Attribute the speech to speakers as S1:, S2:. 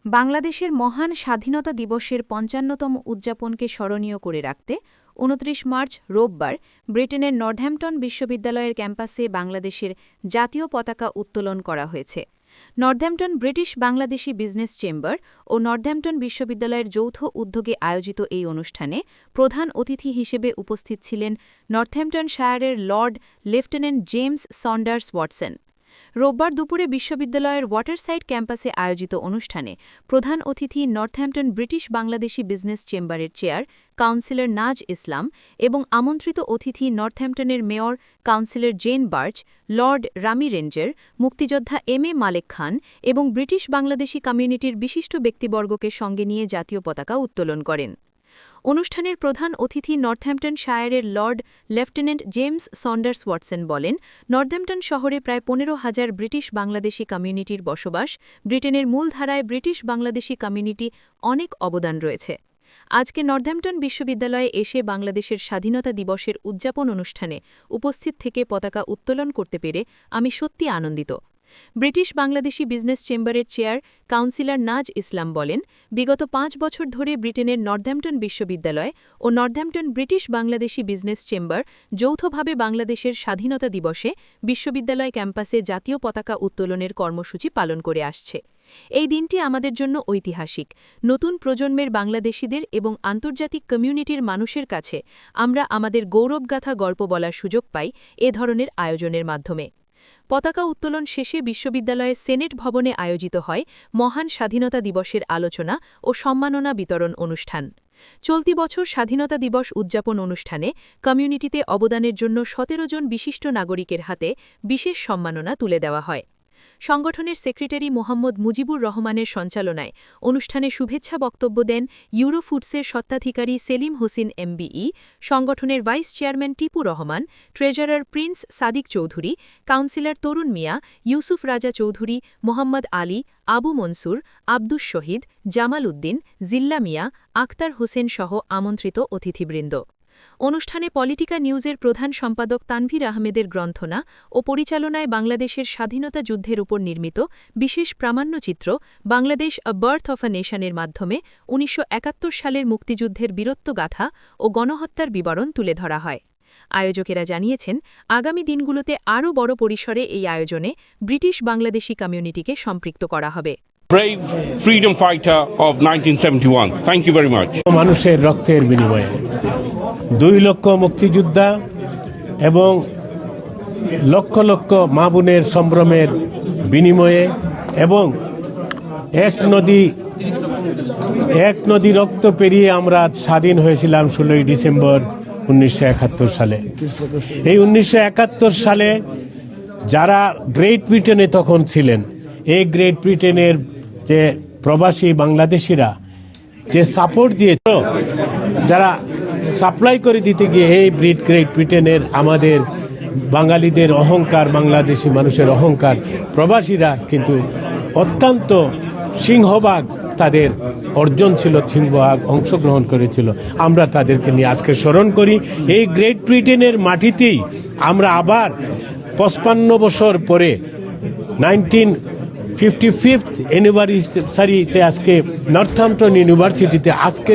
S1: বাংলাদেশের মহান স্বাধীনতা দিবসের ৫৫তম উদযাপনকে স্মরণীয় করে রাখতে ২৯ মার্চ রোববার ব্রিটেনের নর্থহ্যাম্পটন বিশ্ববিদ্যালয়ের ক্যাম্পাসে বাংলাদেশের জাতীয় পতাকা উত্তোলন করা হয়েছে। Northampton British Bangladeshi business chamber ও নর্থহ্যাম্পটন বিশ্ববিদ্যালয়ের যৌথ উদ্যোগে আয়োজিত এই অনুষ্ঠানে প্রধান অতিথি হিসেবে উপস্থিত ছিলেন নর্থহ্যাম্পটনশায়ারের lord lieutenant James Saunders Watson. রোববার দুপুরে বিশ্ববিদ্যালয়ের ওয়াটারসাইড ক্যাম্পাসে আয়োজিত অনুষ্ঠানে প্রধান অতিথি নর্থহ্যাম্পটন ব্রিটিশ বাংলাদেশি বিজনেস চেম্বারের চেয়ার কাউন্সিলর নাজ ইসলাম এবং আমন্ত্রিত অতিথি নর্থহ্যাম্পটনের mayor councillor Jane Birch, lord Rami Ranger, মুক্তিযোদ্ধা এম.এ. মালেক খান এবং ব্রিটিশ বাংলাদেশি কমিউনিটির বিশিষ্ট ব্যক্তিবর্গকে সঙ্গে নিয়ে জাতীয় পতাকা উত্তোলন করেন। অনুষ্ঠানের প্রধান অতিথি নর্থহ্যাম্পটনশায়ারের lord lieutenant James Saunders Watson বলেন, নর্থহ্যাম্পটন শহরে প্রায় ১৫,০০০ ব্রিটিশ বাংলাদেশি কমিউনিটির বসবাস। ব্রিটেনের মূলধারায় ব্রিটিশ বাংলাদেশি কমিউনিটি অনেক অবদান রয়েছে। আজকে নর্থহ্যাম্পটন বিশ্ববিদ্যালয়ে এসে বাংলাদেশের স্বাধীনতা দিবসের উদযাপন অনুষ্ঠানে উপস্থিত থেকে পতাকা উত্তোলন করতে পেরে আমি সত্যি আনন্দিত। ব্রিটিশ বাংলাদেশি বিজনেস চেম্বারের চেয়ার কাউন্সিলর নাজ ইসলাম বলেন, বিগত ৫ বছর ধরে ব্রিটেনের নর্থহ্যাম্পটন বিশ্ববিদ্যালয় ও Northampton British Bangladeshi business chamber যৌথভাবে বাংলাদেশের স্বাধীনতা দিবসে বিশ্ববিদ্যালয় ক্যাম্পাসে জাতীয় পতাকা উত্তোলনের কর্মসূচি পালন করে আসছে। এই দিনটি আমাদের জন্য ঐতিহাসিক। নতুন প্রজন্মের বাংলাদেশিদের এবং আন্তর্জাতিক কমিউনিটির মানুষের কাছে আমরা আমাদের গৌরবগাথা গল্প বলার সুযোগ পাই এ ধরনের আয়োজনের মাধ্যমে। পতাকা উত্তোলন শেষে বিশ্ববিদ্যালয়ের সেনেট ভবনে আয়োজিত হয় মহান স্বাধীনতা দিবসের আলোচনা ও সম্মাননা বিতরণ অনুষ্ঠান। চলতি বছর স্বাধীনতা দিবস উদযাপন অনুষ্ঠানে কমিউনিটিতে অবদানের জন্য ১৭ জন বিশিষ্ট নাগরিকের হাতে বিশেষ সম্মাননা তুলে দেওয়া হয়। সংগঠনের সেক্রেটারি মোহাম্মদ মুজিবুর রহমানের সঞ্চালনায় অনুষ্ঠানে শুভেচ্ছা বক্তব্য দেন ইউরোফুডসের স্বত্বাধিকারী সেলিম হোসেন এমবিই, সংগঠনের vice chairman Tipu Rahman, treasurer prince Sadiq Chowdhury, councillor Tarun Miah, Yusuf Raja Chowdhury, Mohammad Ali, Abu Mansur, Abdus শহীদ, জামাল উদ্দিন, জিল্লা মিয়া, আখতার হোসেন সহ আমন্ত্রিত অতিথিবৃন্দ। অনুষ্ঠানে পলিটিকা নিউজের প্রধান সম্পাদক তানভীর আহমেদের গ্রন্থনা ও পরিচালনায় বাংলাদেশের স্বাধীনতা যুদ্ধের উপর নির্মিত বিশেষ প্রামাণ্যচিত্র বাংলাদেশ আ বার্থ অফ আ নেশনের মাধ্যমে ১৯৭১ সালের মুক্তিযুদ্ধের বীরত্বগাথা ও গণহত্যার বিবরণ তুলে ধরা হয়। আয়োজকেরা জানিয়েছেন, আগামী দিনগুলোতে আরও বড় পরিসরে এই আয়োজনে ব্রিটিশ বাংলাদেশি কমিউনিটিকে সম্পৃক্ত করা হবে।
S2: Brave freedom fighter of 1971. Thank you very much.
S3: মানুষের রক্তের বিনিময়ে ২ লক্ষ মুক্তিযোদ্ধা এবং লক্ষ লক্ষ মা বোনের সম্ভ্রমের বিনিময়ে এবং এক নদী রক্ত পেরিয়ে আমরা স্বাধীন হয়েছিলাম ১৬ই ডিসেম্বর ১৯৭১ সালে। এই ১৯৭১ সালে যারা গ্রেট ব্রিটেনে তখন ছিলেন, এই গ্রেট ব্রিটেনের যে প্রবাসী বাংলাদেশিরা যে সাপোর্ট দিয়েছিল, যারা সাপ্লাই করে দিতে গিয়ে এই গ্রেট ব্রিটেনের আমাদের বাঙালিদের অহংকার, বাংলাদেশি মানুষের অহংকার, প্রবাসীরা কিন্তু অত্যন্ত সিংহভাগ তাদের অর্জন ছিল, সিংহভাগ অংশগ্রহণ করেছিল। আমরা তাদেরকে নিয়ে আজকে স্মরণ করি। এই গ্রেট ব্রিটেনের মাটিতেই আমরা আবার ৫৫ বছর পরে 1955th অ্যানিভার্সারিতে আজকে নর্থহ্যাম্পটন ইউনিভার্সিটিতে আজকে